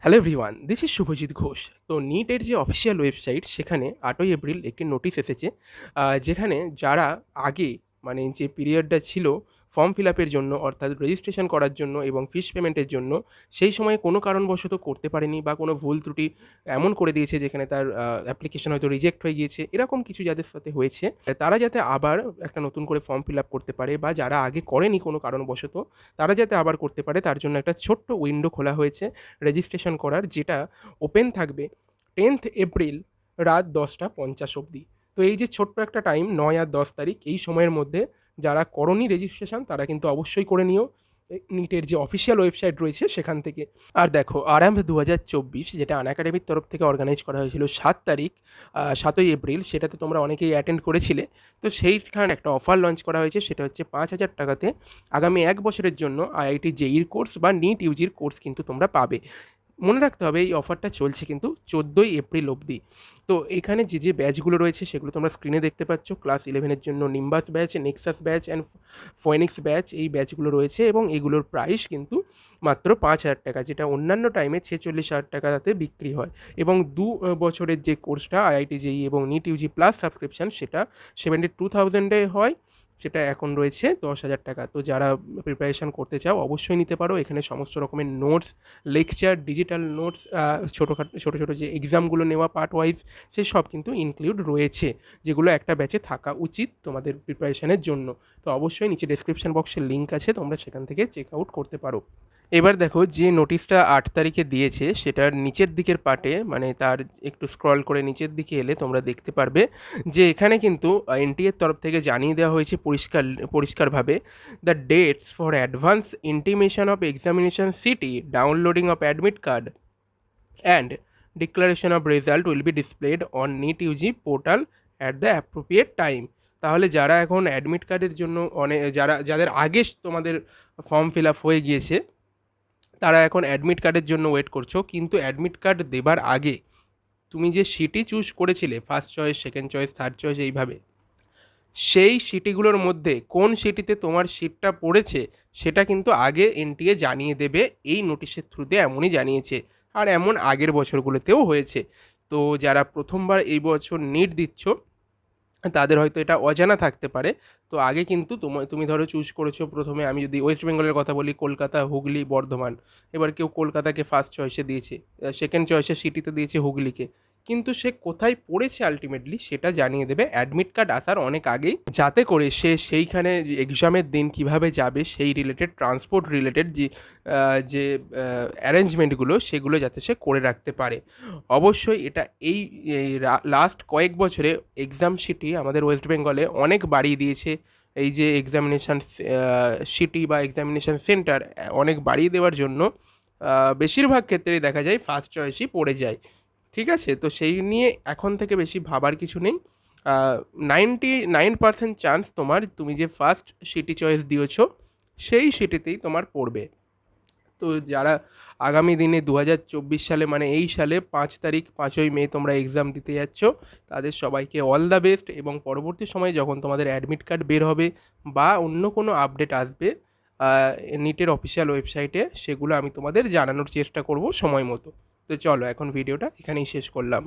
Hello everyone, this is Shubhajit Ghosh. তো নিটের যে অফিসিয়াল ওয়েবসাইট সেখানে ৮ই এপ্রিল একটি নোটিশ এসেছে, যেখানে যারা আগে মানে যে পিরিয়ডটা ছিল ফর্ম ফিল আপের জন্য অর্থাৎ রেজিস্ট্রেশন করার জন্য এবং ফিস পেমেন্টের জন্য সেই সময়ে কোনো কারণবশত করতে পারেনি বা কোনো ভুল ত্রুটি এমন করে দিয়েছে যেখানে তার অ্যাপ্লিকেশন হয়তো রিজেক্ট হয়ে গিয়েছে, এরকম কিছু যাদের সাথে হয়েছে তারা যাতে আবার একটা নতুন করে ফর্ম ফিল আপ করতে পারে, বা যারা আগে করেনি কোনো কারণবশত তারা যাতে আবার করতে পারে তার জন্য একটা ছোট্ট উইন্ডো খোলা হয়েছে রেজিস্ট্রেশন করার, যেটা ওপেন থাকবে 10th এপ্রিল রাত 10টা 50 অবধি। তো এই যে ছোট্ট একটা টাইম 9 আর 10 তারিখ, এই সময়ের মধ্যে যারা করনি রেজিস্ট্রেশন তারা কিন্তু অবশ্যই করে নিও নিটের যে অফিসিয়াল ওয়েবসাইট রয়েছে সেখান থেকে। আর দেখো, আরাম্ভ 2024 যেটা আনএকাডেমির তরফ থেকে অর্গানাইজ করা হয়েছিল 7 তারিখ, 7ই এপ্রিল, সেটাতে তোমরা অনেকেই অ্যাটেন্ড করেছিলে। তো সেইখানে একটা অফার লঞ্চ করা হয়েছে, সেটা হচ্ছে 5,000 টাকাতে আগামী 1 বছরের জন্য আইআইটি জেইর কোর্স বা নিট ইউজির কোর্স কিন্তু তোমরা পাবে। মনে রাখতে হবে এই অফারটা চলছে কিন্তু 14ই এপ্রিল অবধি। তো এখানে যে যে ব্যাচগুলো রয়েছে সেগুলো তোমরা স্ক্রিনে দেখতে পাচ্ছ। ক্লাস 11-এর জন্য Nimbus batch, Nexus batch and Phoenix batch, এই ব্যাচগুলো রয়েছে এবং এগুলোর প্রাইস কিন্তু মাত্র 5,000 টাকা, যেটা অন্যান্য টাইমে 46,000 টাকাতে বিক্রি হয়। এবং 2 বছরের যে কোর্সটা আইআইটি জেই এবং নিট ইউজি প্লাস সাবস্ক্রিপশান, সেটা 72,000-এ হয়, সেটা এখন রয়েছে 10,000 টাকা। তো যারা প্রিপারেশান করতে চাও অবশ্যই নিতে পারো। এখানে সমস্ত রকমের নোটস, লেকচার, ডিজিটাল নোটস, ছোটো ছোটো যে এক্সামগুলো নেওয়া পার্ট ওয়াইজ, সেই সব কিন্তু ইনক্লুড রয়েছে, যেগুলো একটা ব্যাচে থাকা উচিত তোমাদের প্রিপারেশানের জন্য। তো অবশ্যই নিচে ডেসক্রিপশন বক্সে লিঙ্ক আছে, তোমরা সেখান থেকে চেক আউট করতে পারো। এবার দেখো, যে নোটিশটা 8 তারিখে দিয়েছে সেটার নিচের দিকের পার্টে, মানে তার একটু স্ক্রল করে নিচের দিকে এলে তোমরা দেখতে পারবে যে এখানে কিন্তু এনটিএর তরফ থেকে জানিয়ে দেওয়া হয়েছে পরিষ্কারভাবে, the dates for advance intimation of examination city, downloading of admit card and declaration of result will be displayed on NEET UG portal at the appropriate time. তাহলে যারা এখন অ্যাডমিট কার্ডের জন্য যাদের আগে তোমাদের ফর্ম ফিল আপ হয়ে গিয়েছে, তারা এখন অ্যাডমিট কার্ডের জন্য ওয়েট করছো, কিন্তু অ্যাডমিট কার্ড দেবার আগে তুমি যে সিটি চুজ করেছিলে, first choice, second choice, third choice, এইভাবে, সেই সিটিগুলোর মধ্যে কোন সিটিতে তোমার সিটটা পড়েছে সেটা কিন্তু আগে এনটিএ জানিয়ে দেবে, এই নোটিশের থ্রুতে এমনই জানিয়েছে। আর এমন আগের বছরগুলোতেও হয়েছে। তো যারা প্রথমবার এই বছর নিট দিচ্ছ তাদের হয়তো এটা অজানা থাকতে পারে। তো আগে কিন্তু তুমি ধরো চুজ করেছো প্রথমে, আমি যদি ওয়েস্ট বেঙ্গলের কথা বলি, কলকাতা, হুগলি, বর্ধমান। এবার কেউ কলকাতাকে ফার্স্ট চয়েসে দিয়েছে, সেকেন্ড চয়েসে সিটিতে দিয়েছে হুগলিকে, কিন্তু সে কোথায় পড়েছে আলটিমেটলি সেটা জানিয়ে দেবে অ্যাডমিট কার্ড আসার অনেক আগেই, যাতে করে সে সেইখানে এক্সামের দিন কিভাবে যাবে সেই রিলেটেড, ট্রান্সপোর্ট রিলেটেড যে অ্যারেঞ্জমেন্টগুলো সেগুলো যাতে সে করে রাখতে পারে। অবশ্যই এটা এই লাস্ট কয়েক বছরে এক্সাম সিটি আমাদের ওয়েস্ট বেঙ্গলে অনেক বাড়িয়ে দিয়েছে। এই যে এক্সামিনেশান সিটি বা এক্সামিনেশান সেন্টার অনেক বাড়িয়ে দেওয়ার জন্য বেশিরভাগ ক্ষেত্রেই দেখা যায় ফার্স্ট চয়েসই পড়ে যায়। ঠিক আছে, তো সেই নিয়ে এখন থেকে বেশি ভাবার কিছু নেই। 99% চান্স তুমি যে ফার্স্ট সিটি চয়েস দিয়েছো সেই সিটিতেই তোমার পড়বে। তো যারা আগামী দিনে 2024 সালে, মানে এই সালে 5 তারিখ, 5ই মে তোমরা এক্সাম দিতে যাচ্ছ, তাদের সবাইকে অল দ্য বেস্ট। এবং পরবর্তী সময়ে যখন তোমাদের অ্যাডমিট কার্ড বের হবে বা অন্য কোনো আপডেট আসবে নিটের অফিসিয়াল ওয়েবসাইটে, সেগুলো আমি তোমাদের জানানোর চেষ্টা করব সময় মতো। তো চলো, এখন ভিডিওটা এখানেই শেষ করলাম।